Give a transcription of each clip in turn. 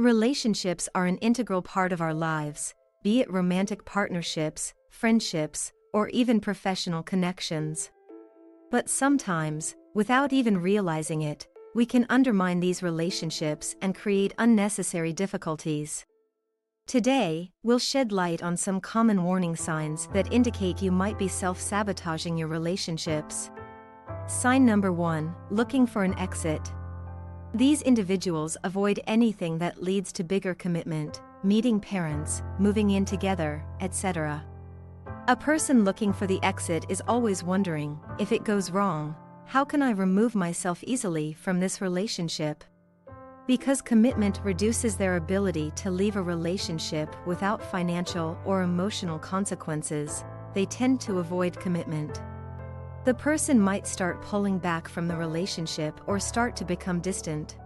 Relationships are an integral part of our lives, be it romantic partnerships, friendships, or even professional connections. But sometimes, without even realizing it, we can undermine these relationships and create unnecessary difficulties. Today, we'll shed light on some common warning signs that indicate you might be self-sabotaging your relationships. Sign number 1, looking for an exit. These individuals avoid anything that leads to bigger commitment, meeting parents, moving in together, etc. A person looking for the exit is always wondering, if it goes wrong, how can I remove myself easily from this relationship? Because commitment reduces their ability to leave a relationship without financial or emotional consequences, they tend to avoid commitment. The person might start pulling back from the relationship or start to become distant.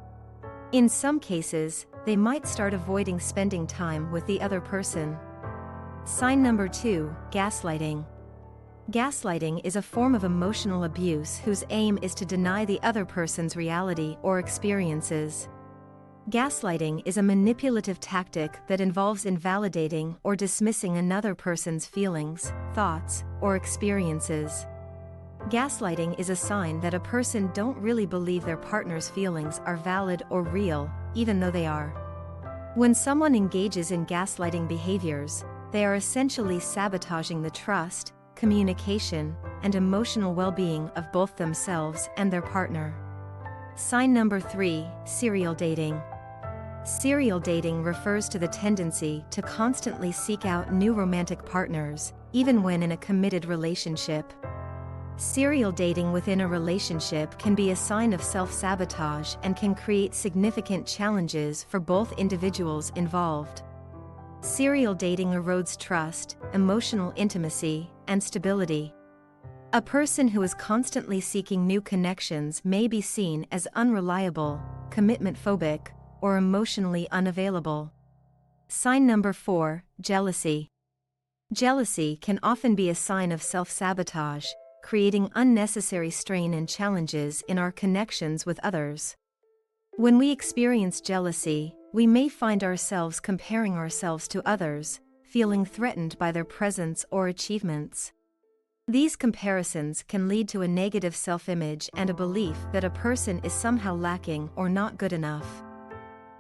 In some cases, they might start avoiding spending time with the other person. Sign number 2, gaslighting. Gaslighting is a form of emotional abuse whose aim is to deny the other person's reality or experiences. Gaslighting is a manipulative tactic that involves invalidating or dismissing another person's feelings, thoughts, or experiences. Gaslighting is a sign that a person don't really believe their partner's feelings are valid or real, even though they are. When someone engages in gaslighting behaviors, they are essentially sabotaging the trust, communication, and emotional well-being of both themselves and their partner. Sign number 3, serial dating. Serial dating refers to the tendency to constantly seek out new romantic partners, even when in a committed relationship. Serial dating within a relationship can be a sign of self-sabotage and can create significant challenges for both individuals involved. Serial dating erodes trust, emotional intimacy, and stability. A person who is constantly seeking new connections may be seen as unreliable, commitment-phobic, or emotionally unavailable. Sign number 4, jealousy. Jealousy can often be a sign of self-sabotage, creating unnecessary strain and challenges in our connections with others. When we experience jealousy, we may find ourselves comparing ourselves to others, feeling threatened by their presence or achievements. These comparisons can lead to a negative self-image and a belief that a person is somehow lacking or not good enough.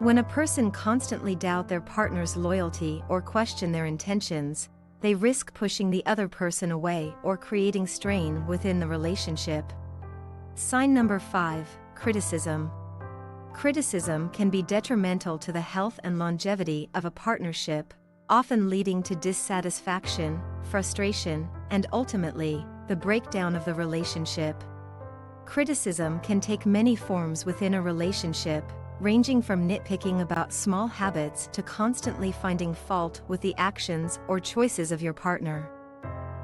When a person constantly doubts their partner's loyalty or question their intentions, they risk pushing the other person away or creating strain within the relationship. Sign number 5, criticism. Criticism can be detrimental to the health and longevity of a partnership, often leading to dissatisfaction, frustration, and ultimately, the breakdown of the relationship. Criticism can take many forms within a relationship, ranging from nitpicking about small habits to constantly finding fault with the actions or choices of your partner.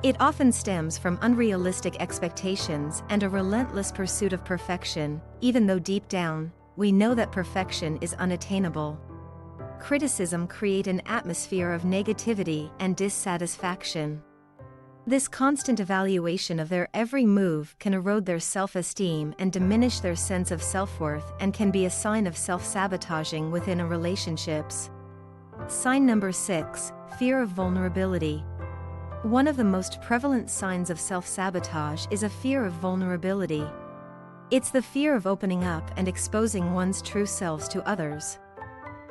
It often stems from unrealistic expectations and a relentless pursuit of perfection, even though deep down, we know that perfection is unattainable. Criticism creates an atmosphere of negativity and dissatisfaction. This constant evaluation of their every move can erode their self-esteem and diminish their sense of self-worth and can be a sign of self-sabotaging within a relationships. Sign number 6, fear of vulnerability. One of the most prevalent signs of self-sabotage is a fear of vulnerability. It's the fear of opening up and exposing one's true selves to others.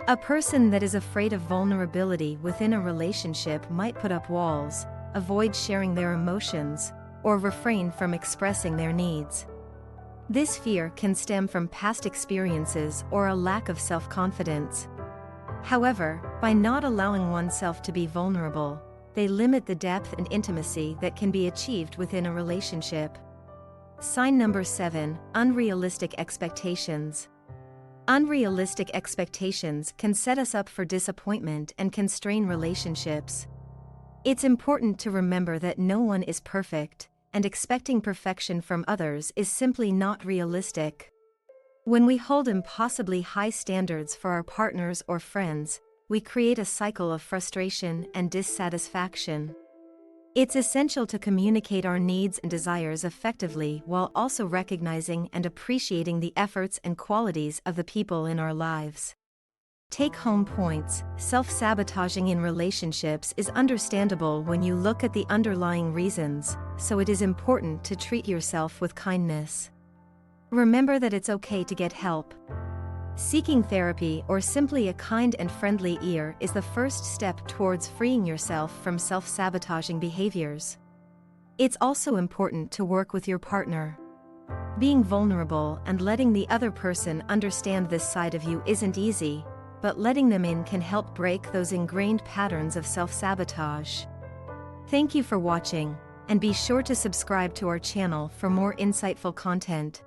A person that is afraid of vulnerability within a relationship might put up walls, avoid sharing their emotions, or refrain from expressing their needs. This fear can stem from past experiences or a lack of self-confidence. However, by not allowing oneself to be vulnerable, they limit the depth and intimacy that can be achieved within a relationship. Sign number 7, unrealistic expectations. Unrealistic expectations can set us up for disappointment and can strain relationships. It's important to remember that no one is perfect, and expecting perfection from others is simply not realistic. When we hold impossibly high standards for our partners or friends, we create a cycle of frustration and dissatisfaction. It's essential to communicate our needs and desires effectively while also recognizing and appreciating the efforts and qualities of the people in our lives. Take-home points: self-sabotaging in relationships is understandable when you look at the underlying reasons, so it is important to treat yourself with kindness. Remember that it's okay to get help. Seeking therapy or simply a kind and friendly ear is the first step towards freeing yourself from self-sabotaging behaviors. It's also important to work with your partner. Being vulnerable and letting the other person understand this side of you isn't easy, but letting them in can help break those ingrained patterns of self-sabotage. Thank you for watching, and be sure to subscribe to our channel for more insightful content.